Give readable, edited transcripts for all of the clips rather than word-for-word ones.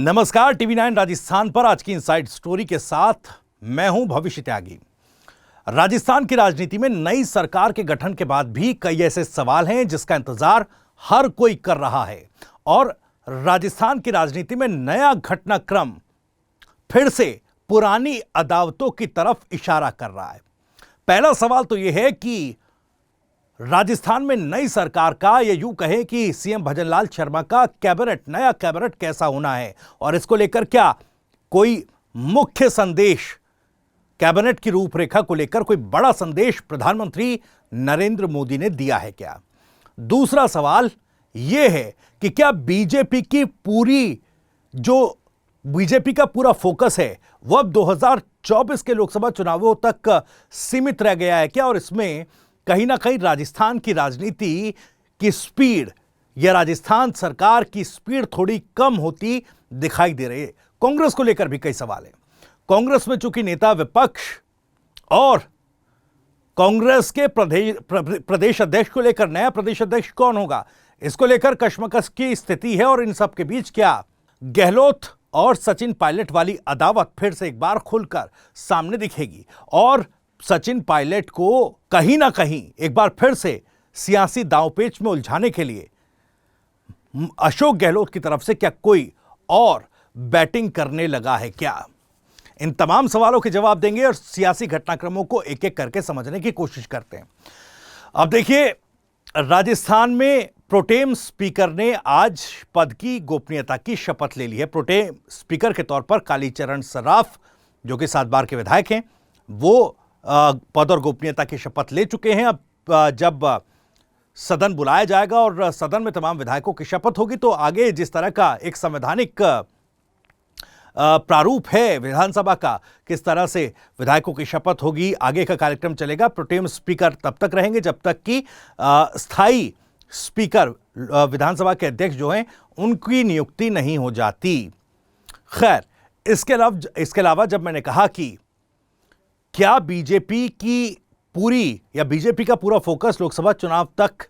नमस्कार, टीवी 9 राजस्थान पर आज की इनसाइड स्टोरी के साथ मैं हूं भविष्य त्यागी। राजस्थान की राजनीति में नई सरकार के गठन के बाद भी कई ऐसे सवाल हैं जिसका इंतजार हर कोई कर रहा है और राजस्थान की राजनीति में नया घटनाक्रम फिर से पुरानी अदावतों की तरफ इशारा कर रहा है। पहला सवाल तो यह है कि राजस्थान में नई सरकार का, या यूं कहें कि सीएम भजनलाल शर्मा का कैबिनेट, नया कैबिनेट कैसा होना है और इसको लेकर क्या कोई मुख्य संदेश, कैबिनेट की रूपरेखा को लेकर कोई बड़ा संदेश प्रधानमंत्री नरेंद्र मोदी ने दिया है क्या? दूसरा सवाल यह है कि क्या बीजेपी का पूरा फोकस है वह अब 2024 के लोकसभा चुनावों तक सीमित रह गया है क्या, और इसमें कहीं ना कहीं राजस्थान की राजनीति की स्पीड या राजस्थान सरकार की स्पीड थोड़ी कम होती दिखाई दे रही है? कांग्रेस को लेकर भी कई सवाल हैं। कांग्रेस में चूंकि नेता विपक्ष और कांग्रेस के प्रदेश अध्यक्ष को लेकर नया प्रदेश अध्यक्ष कौन होगा, इसको लेकर कशमकश की स्थिति है। और इन सब के बीच क्या गहलोत और सचिन पायलट वाली अदावत फिर से एक बार खुलकर सामने दिखेगी और सचिन पायलट को कहीं ना कहीं एक बार फिर से सियासी दांवपेच में उलझाने के लिए अशोक गहलोत की तरफ से क्या कोई और बैटिंग करने लगा है क्या? इन तमाम सवालों के जवाब देंगे और सियासी घटनाक्रमों को एक एक करके समझने की कोशिश करते हैं। अब देखिए, राजस्थान में प्रोटेम स्पीकर ने आज पद की गोपनीयता की शपथ ले ली है। प्रोटेम स्पीकर के तौर पर कालीचरण सराफ, जो कि 7 बार के विधायक हैं, वो पद और गोपनीयता की शपथ ले चुके हैं। अब जब सदन बुलाया जाएगा और सदन में तमाम विधायकों की शपथ होगी तो आगे जिस तरह का एक संवैधानिक प्रारूप है विधानसभा का, किस तरह से विधायकों की शपथ होगी, आगे का कार्यक्रम चलेगा। प्रोटेम स्पीकर तब तक रहेंगे जब तक कि स्थायी स्पीकर विधानसभा के अध्यक्ष जो हैं उनकी नियुक्ति नहीं हो जाती। खैर, इसके अलावा जब मैंने कहा कि क्या बीजेपी का पूरा फोकस लोकसभा चुनाव तक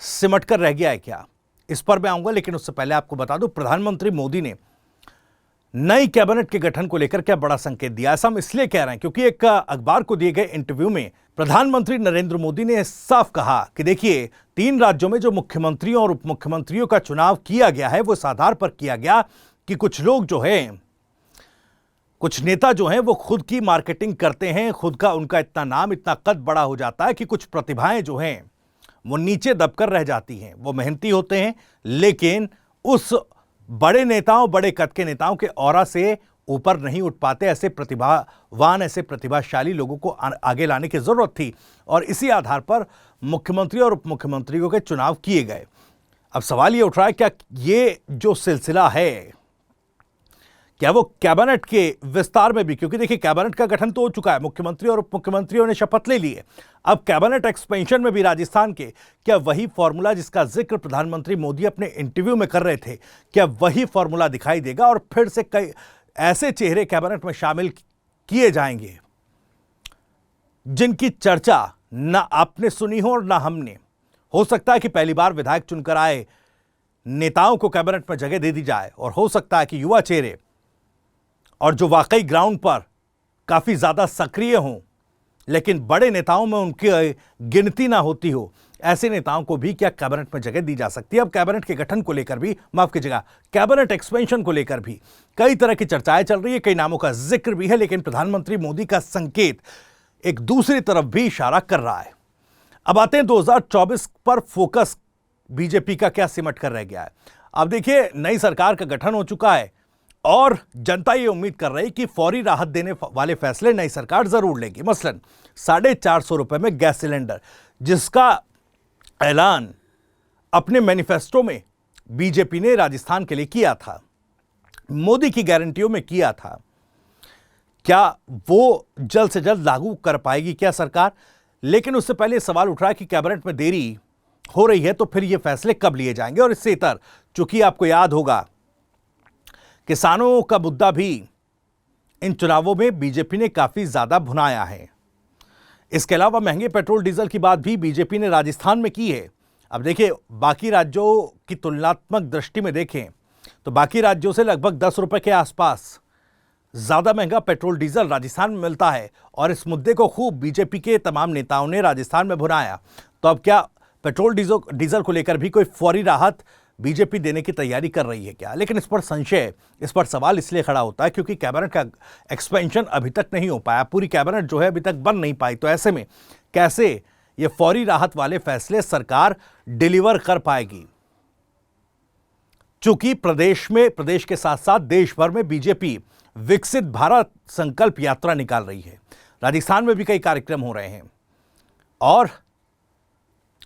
सिमट कर रह गया है क्या, इस पर मैं आऊंगा। लेकिन उससे पहले आपको बता दूं, प्रधानमंत्री मोदी ने नई कैबिनेट के गठन को लेकर क्या बड़ा संकेत दिया। ऐसा हम इसलिए कह रहे हैं क्योंकि एक अखबार को दिए गए इंटरव्यू में प्रधानमंत्री नरेंद्र मोदी ने साफ कहा कि देखिए, 3 राज्यों में जो मुख्यमंत्रियों और उप मुख्यमंत्रियों का चुनाव किया गया है वो इस आधार पर किया गया कि कुछ लोग जो हैं, कुछ नेता जो हैं वो खुद की मार्केटिंग करते हैं, उनका इतना नाम, इतना कद बड़ा हो जाता है कि कुछ प्रतिभाएं जो हैं वो नीचे दबकर रह जाती हैं। वो मेहनती होते हैं लेकिन उस बड़े नेताओं, बड़े कद के नेताओं के ऑरा से ऊपर नहीं उठ पाते। ऐसे प्रतिभावान, ऐसे प्रतिभाशाली लोगों को आगे लाने की जरूरत थी और इसी आधार पर मुख्यमंत्री और उप मुख्यमंत्रियों के चुनाव किए गए। अब सवाल ये उठ रहा है, क्या ये जो सिलसिला है क्या वो कैबिनेट के विस्तार में भी, क्योंकि देखिए कैबिनेट का गठन तो हो चुका है, मुख्यमंत्री और उप मुख्यमंत्रियों ने शपथ ले ली है, अब कैबिनेट एक्सपेंशन में भी राजस्थान के क्या वही फॉर्मूला जिसका जिक्र प्रधानमंत्री मोदी अपने इंटरव्यू में कर रहे थे, क्या वही फॉर्मूला दिखाई देगा और फिर से कई ऐसे चेहरे कैबिनेट में शामिल किए जाएंगे जिनकी चर्चा ना आपने सुनी हो और ना हमने। हो सकता है कि पहली बार विधायक चुनकर आए नेताओं को कैबिनेट में जगह दे दी जाए और हो सकता है कि युवा चेहरे और जो वाकई ग्राउंड पर काफी ज्यादा सक्रिय हों लेकिन बड़े नेताओं में उनकी गिनती ना होती हो, ऐसे नेताओं को भी क्या कैबिनेट में जगह दी जा सकती है। अब कैबिनेट के गठन को लेकर भी, माफ कीजिएगा, कैबिनेट एक्सपेंशन को लेकर भी कई तरह की चर्चाएं चल रही है, कई नामों का जिक्र भी है, लेकिन प्रधानमंत्री मोदी का संकेत एक दूसरी तरफ भी इशारा कर रहा है। अब आते हैं 2024 पर फोकस बीजेपी का क्या सिमट कर रह गया है। अब देखिए, नई सरकार का गठन हो चुका है और जनता ये उम्मीद कर रही है कि फौरी राहत देने वाले फैसले नई सरकार जरूर लेगी। मसलन 450 रुपए में गैस सिलेंडर, जिसका ऐलान अपने मैनिफेस्टो में बीजेपी ने राजस्थान के लिए किया था, मोदी की गारंटियों में किया था, क्या वो जल्द से जल्द लागू कर पाएगी क्या सरकार? लेकिन उससे पहले सवाल उठ रहा है कि कैबिनेट में देरी हो रही है तो फिर ये फैसले कब लिए जाएंगे। और इससे इतर, चूंकि आपको याद होगा किसानों का मुद्दा भी इन चुनावों में बीजेपी ने काफी ज्यादा भुनाया है। इसके अलावा महंगे पेट्रोल डीजल की बात भी बीजेपी ने राजस्थान में की है। अब देखिए, बाकी राज्यों की तुलनात्मक दृष्टि में देखें तो बाकी राज्यों से लगभग 10 रुपए के आसपास ज्यादा महंगा पेट्रोल डीजल राजस्थान में मिलता है। और इस मुद्दे को खूब बीजेपी के तमाम नेताओं ने राजस्थान में भुनाया। तो अब क्या पेट्रोल डीजल को लेकर भी कोई फौरी राहत बीजेपी देने की तैयारी कर रही है क्या? लेकिन इस पर संशय, इस पर सवाल इसलिए खड़ा होता है क्योंकि कैबिनेट का एक्सपेंशन अभी तक नहीं हो पाया, पूरी कैबिनेट जो है अभी तक बन नहीं पाई। तो ऐसे में कैसे ये फौरी राहत वाले फैसले सरकार डिलीवर कर पाएगी? चूंकि प्रदेश के साथ साथ देश भर में बीजेपी विकसित भारत संकल्प यात्रा निकाल रही है। राजस्थान में भी कई कार्यक्रम हो रहे हैं और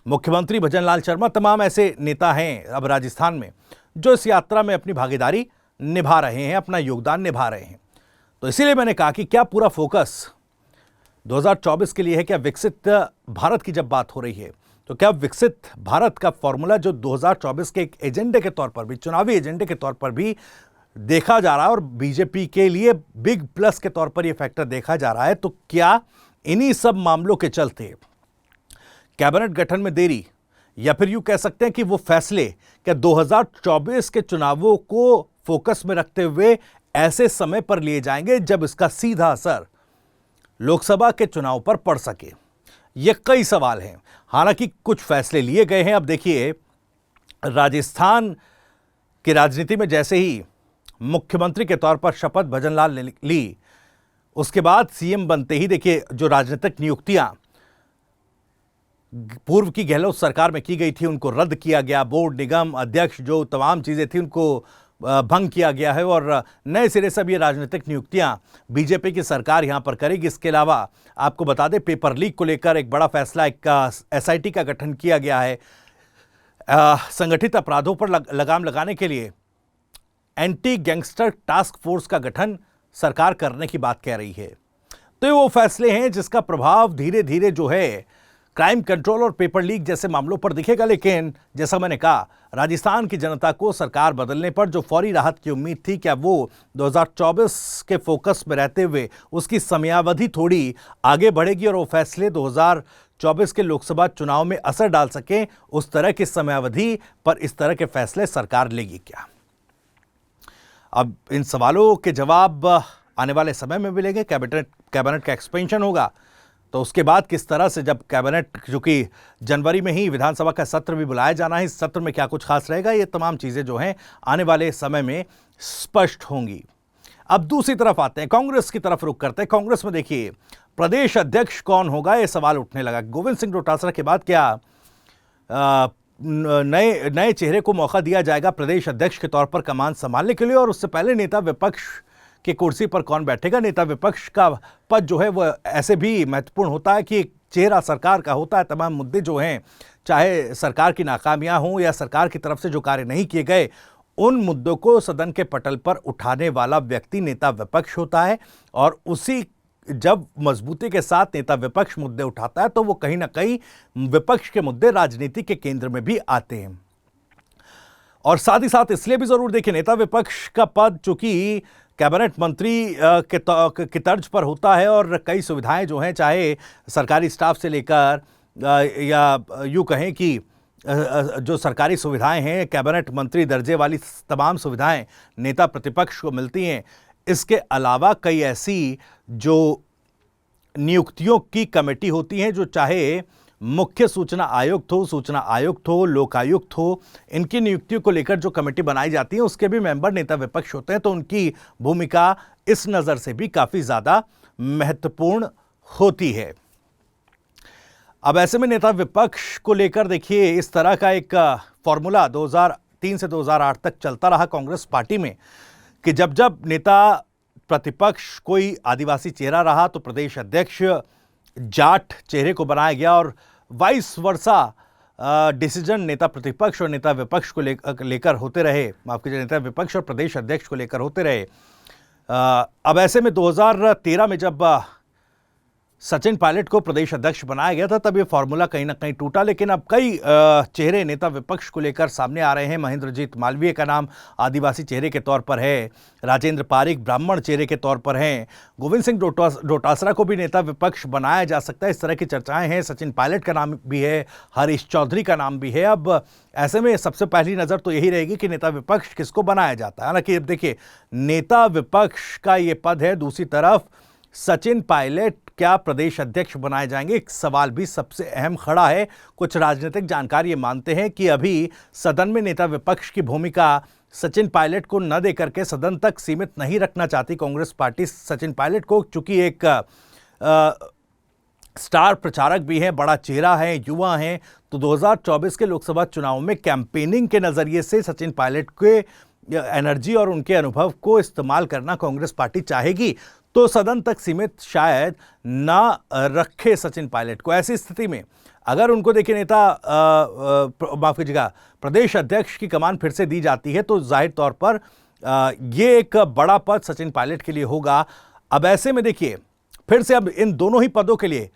मुख्यमंत्री भजनलाल शर्मा, तमाम ऐसे नेता हैं अब राजस्थान में जो इस यात्रा में अपनी भागीदारी निभा रहे हैं, अपना योगदान निभा रहे हैं। तो इसीलिए मैंने कहा कि क्या पूरा फोकस 2024 के लिए है? क्या विकसित भारत की जब बात हो रही है तो क्या विकसित भारत का फॉर्मूला जो 2024 के एक एजेंडे के तौर पर भी, चुनावी एजेंडे के तौर पर भी देखा जा रहा है और बीजेपी के लिए बिग प्लस के तौर पर यह फैक्टर देखा जा रहा है, तो क्या इन्हीं सब मामलों के चलते कैबिनेट गठन में देरी, या फिर यूं कह सकते हैं कि वो फैसले क्या 2024 के चुनावों को फोकस में रखते हुए ऐसे समय पर लिए जाएंगे जब इसका सीधा असर लोकसभा के चुनाव पर पड़ सके? ये कई सवाल हैं। हालांकि कुछ फैसले लिए गए हैं। अब देखिए, राजस्थान की राजनीति में जैसे ही मुख्यमंत्री के तौर पर शपथ भजनलाल ने ली, उसके बाद सीएम बनते ही देखिए जो राजनीतिक नियुक्तियां पूर्व की गहलोत सरकार में की गई थी उनको रद्द किया गया। बोर्ड, निगम अध्यक्ष, जो तमाम चीजें थी उनको भंग किया गया है और नए सिरे से अब ये राजनीतिक नियुक्तियां बीजेपी की सरकार यहां पर करेगी। इसके अलावा आपको बता दें, पेपर लीक को लेकर एक बड़ा फैसला, एक एसआईटी का गठन किया गया है। संगठित अपराधों पर लगाम लगाने के लिए एंटी गैंगस्टर टास्क फोर्स का गठन सरकार करने की बात कह रही है। तो ये वो फैसले हैं जिसका प्रभाव धीरे धीरे जो है क्राइम कंट्रोल और पेपर लीक जैसे मामलों पर दिखेगा। लेकिन जैसा मैंने कहा, राजस्थान की जनता को सरकार बदलने पर जो फौरी राहत की उम्मीद थी, क्या वो 2024 के फोकस में रहते हुए उसकी समयावधि थोड़ी आगे बढ़ेगी और वो फैसले 2024 के लोकसभा चुनाव में असर डाल सकें, उस तरह की समयावधि पर इस तरह के फैसले सरकार लेगी क्या? अब इन सवालों के जवाब आने वाले समय में मिलेंगे। कैबिनेट का एक्सपेंशन होगा तो उसके बाद किस तरह से, जब कैबिनेट, चूंकि जनवरी में ही विधानसभा का सत्र भी बुलाया जाना है, इस सत्र में क्या कुछ खास रहेगा, ये तमाम चीजें जो हैं आने वाले समय में स्पष्ट होंगी। अब दूसरी तरफ आते हैं, कांग्रेस की तरफ रुख करते हैं। कांग्रेस में देखिए, प्रदेश अध्यक्ष कौन होगा, ये सवाल उठने लगा। गोविंद सिंह डोटासरा के बाद क्या नए चेहरे को मौका दिया जाएगा प्रदेश अध्यक्ष के तौर पर कमान संभालने के लिए? और उससे पहले नेता विपक्ष की कुर्सी पर कौन बैठेगा? नेता विपक्ष का पद जो है वह ऐसे भी महत्वपूर्ण होता है कि चेहरा सरकार का होता है। तमाम मुद्दे जो हैं, चाहे सरकार की नाकामियां हों या सरकार की तरफ से जो कार्य नहीं किए गए, उन मुद्दों को सदन के पटल पर उठाने वाला व्यक्ति नेता विपक्ष होता है। और उसी जब मजबूती के साथ नेता विपक्ष मुद्दे उठाता है तो वो कहीं ना कहीं विपक्ष के मुद्दे राजनीति के केंद्र में भी आते हैं। और साथ ही साथ इसलिए भी जरूर देखिए, नेता विपक्ष का पद चूंकि कैबिनेट मंत्री की तर्ज पर होता है और कई सुविधाएं जो हैं, चाहे सरकारी स्टाफ से लेकर या यूं कहें कि जो सरकारी सुविधाएं हैं, कैबिनेट मंत्री दर्जे वाली तमाम सुविधाएं नेता प्रतिपक्ष को मिलती हैं। इसके अलावा कई ऐसी जो नियुक्तियों की कमेटी होती हैं, जो चाहे मुख्य सूचना आयुक्त हो, सूचना आयुक्त हो, लोकायुक्त हो, इनकी नियुक्तियों को लेकर जो कमेटी बनाई जाती है उसके भी मेंबर नेता विपक्ष होते हैं। तो उनकी भूमिका इस नजर से भी काफी ज्यादा महत्वपूर्ण होती है। अब ऐसे में नेता विपक्ष को लेकर देखिए, इस तरह का एक फॉर्मूला 2003 से 2008 तक चलता रहा कांग्रेस पार्टी में कि जब जब नेता प्रतिपक्ष कोई आदिवासी चेहरा रहा तो प्रदेश अध्यक्ष जाट चेहरे को बनाया गया और वाइस वर्सा डिसीजन नेता प्रतिपक्ष और नेता विपक्ष को लेकर होते रहे, माफ कीजिए, नेता विपक्ष और प्रदेश अध्यक्ष को लेकर होते रहे। अब ऐसे में 2013 में जब सचिन पायलट को प्रदेश अध्यक्ष बनाया गया था तब ये फॉर्मूला कहीं ना कहीं टूटा, लेकिन अब कई चेहरे नेता विपक्ष को लेकर सामने आ रहे हैं। महेंद्रजीत मालवीय का नाम आदिवासी चेहरे के तौर पर है, राजेंद्र पारिक ब्राह्मण चेहरे के तौर पर हैं, गोविंद सिंह डोटासरा को भी नेता विपक्ष बनाया जा सकता है, इस तरह की चर्चाएं हैं। सचिन पायलट का नाम भी है, हरीश चौधरी का नाम भी है। अब ऐसे में सबसे पहली नज़र तो यही रहेगी कि नेता विपक्ष किसको बनाया जाता है। हालांकि अब देखिए, नेता विपक्ष का ये पद है, दूसरी तरफ सचिन पायलट क्या प्रदेश अध्यक्ष बनाए जाएंगे, एक सवाल भी सबसे अहम खड़ा है। कुछ राजनीतिक जानकार ये मानते हैं कि अभी सदन में नेता विपक्ष की भूमिका सचिन पायलट को न देकर के सदन तक सीमित नहीं रखना चाहती कांग्रेस पार्टी। सचिन पायलट को चूंकि एक स्टार प्रचारक भी हैं, बड़ा चेहरा है, युवा हैं, तो 2024 के लोकसभा चुनाव में कैंपेनिंग के नजरिए से सचिन पायलट के एनर्जी और उनके अनुभव को इस्तेमाल करना कांग्रेस पार्टी चाहेगी, तो सदन तक सीमित शायद ना रखे सचिन पायलट को। ऐसी स्थिति में अगर उनको देखिए नेता माफ कीजिएगा प्रदेश अध्यक्ष की कमान फिर से दी जाती है, तो जाहिर तौर पर ये एक बड़ा पद सचिन पायलट के लिए होगा। अब ऐसे में देखिए, फिर से अब इन दोनों ही पदों के लिए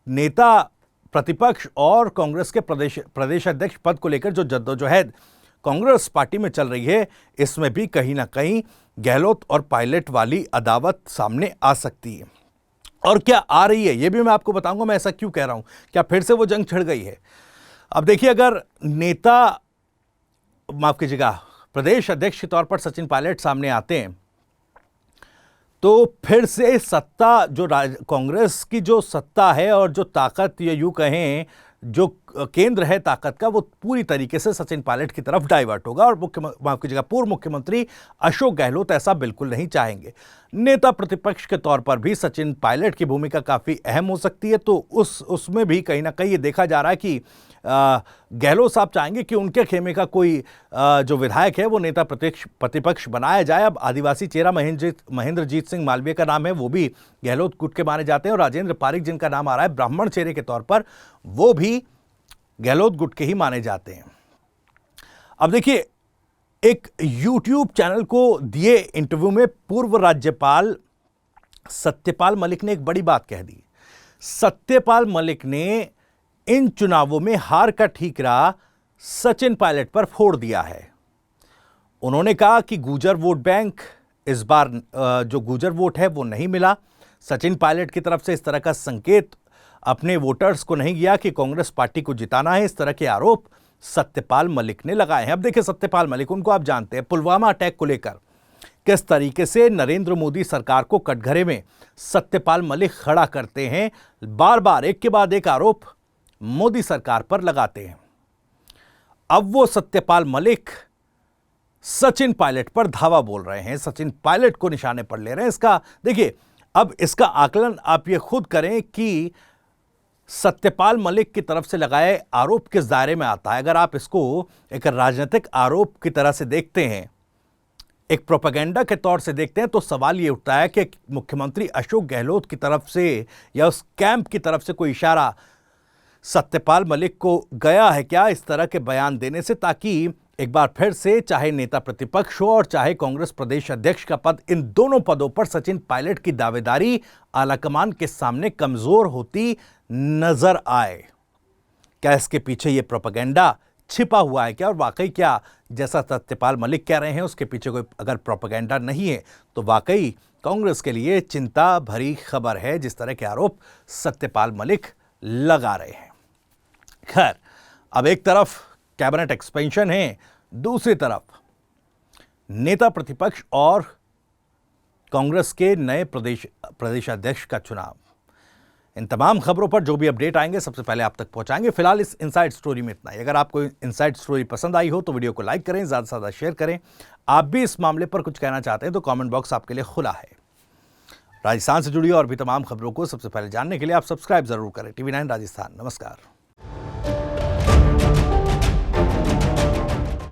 नेता प्रतिपक्ष और कांग्रेस के प्रदेश अध्यक्ष पद को लेकर जो जद्दोजहद कांग्रेस पार्टी में चल रही है, इसमें भी कहीं ना कहीं गहलोत और पायलट वाली अदावत सामने आ सकती है। और क्या आ रही है, यह भी मैं आपको बताऊंगा मैं ऐसा क्यों कह रहा हूं। क्या फिर से वो जंग छिड़ गई है? अब देखिए, अगर नेता माफ कीजिएगा प्रदेश अध्यक्ष के तौर पर सचिन पायलट सामने आते हैं, तो फिर से सत्ता जो कांग्रेस की जो सत्ता है और जो ताकत, या यूं कहें जो केंद्र है ताकत का, वो पूरी तरीके से सचिन पायलट की तरफ डाइवर्ट होगा। और माफ कीजिएगा पूर्व मुख्यमंत्री अशोक गहलोत ऐसा बिल्कुल नहीं चाहेंगे। नेता प्रतिपक्ष के तौर पर भी सचिन पायलट की भूमिका काफ़ी अहम हो सकती है, तो उसमें भी कहीं ना कहीं ये देखा जा रहा है कि गहलोत साहब चाहेंगे कि उनके खेमे का कोई जो विधायक है वो नेता प्रतिपक्ष बनाया जाए। अब आदिवासी चेहरा महेंद्रजीत सिंह मालवीय का नाम है, वो भी गहलोत गुट के माने जाते हैं, और राजेंद्र पारिक जिनका नाम आ रहा है ब्राह्मण चेहरे के तौर पर, वो भी गहलोत गुट के ही माने जाते हैं। अब देखिए, एक YouTube चैनल को दिए इंटरव्यू में पूर्व राज्यपाल सत्यपाल मलिक ने एक बड़ी बात कह दी। सत्यपाल मलिक ने इन चुनावों में हार का ठीकरा सचिन पायलट पर फोड़ दिया है। उन्होंने कहा कि गुर्जर वोट बैंक, इस बार जो गुर्जर वोट है वो नहीं मिला। सचिन पायलट की तरफ से इस तरह का संकेत अपने वोटर्स को नहीं गया कि कांग्रेस पार्टी को जिताना है। इस तरह के आरोप सत्यपाल मलिक ने लगाए हैं। अब देखिए, सत्यपाल मलिक, उनको आप जानते हैं, पुलवामा अटैक को लेकर किस तरीके से नरेंद्र मोदी सरकार को कटघरे में सत्यपाल मलिक खड़ा करते हैं, बार बार एक के बाद एक आरोप मोदी सरकार पर लगाते हैं। अब वो सत्यपाल मलिक सचिन पायलट पर धावा बोल रहे हैं, सचिन पायलट को निशाने पर ले रहे हैं। इसका देखिए, अब इसका आकलन आप ये खुद करें कि सत्यपाल मलिक की तरफ से लगाए आरोप किस दायरे में आता है। अगर आप इसको एक राजनीतिक आरोप की तरह से देखते हैं, एक प्रोपेगेंडा के तौर से देखते हैं, तो सवाल ये उठता है कि मुख्यमंत्री अशोक गहलोत की तरफ से या उस कैंप की तरफ से कोई इशारा सत्यपाल मलिक को गया है क्या इस तरह के बयान देने से, ताकि एक बार फिर से चाहे नेता प्रतिपक्ष हो और चाहे कांग्रेस प्रदेश अध्यक्ष का पद, इन दोनों पदों पर सचिन पायलट की दावेदारी आलाकमान के सामने कमजोर होती नजर आए। क्या इसके पीछे ये प्रोपेगेंडा छिपा हुआ है क्या, और वाकई क्या जैसा सत्यपाल मलिक कह रहे हैं उसके पीछे कोई अगर प्रोपेगेंडा नहीं है, तो वाकई कांग्रेस के लिए चिंता भरी खबर है जिस तरह के आरोप सत्यपाल मलिक लगा रहे हैं। खैर, अब एक तरफ कैबिनेट एक्सपेंशन है, दूसरी तरफ नेता प्रतिपक्ष और कांग्रेस के नए प्रदेश अध्यक्ष का चुनाव। इन तमाम खबरों पर जो भी अपडेट आएंगे सबसे पहले आप तक पहुंचाएंगे। फिलहाल इस इनसाइड स्टोरी में इतना ही। अगर आपको इनसाइड स्टोरी पसंद आई हो तो वीडियो को लाइक करें, ज़्यादा से ज़्यादा शेयर करें। आप भी इस मामले पर कुछ कहना चाहते हैं तो कमेंट बॉक्स आपके लिए खुला है। राजस्थान से जुड़ी और भी तमाम खबरों को सबसे पहले जानने के लिए आप सब्सक्राइब जरूर करें। TV9 राजस्थान। नमस्कार।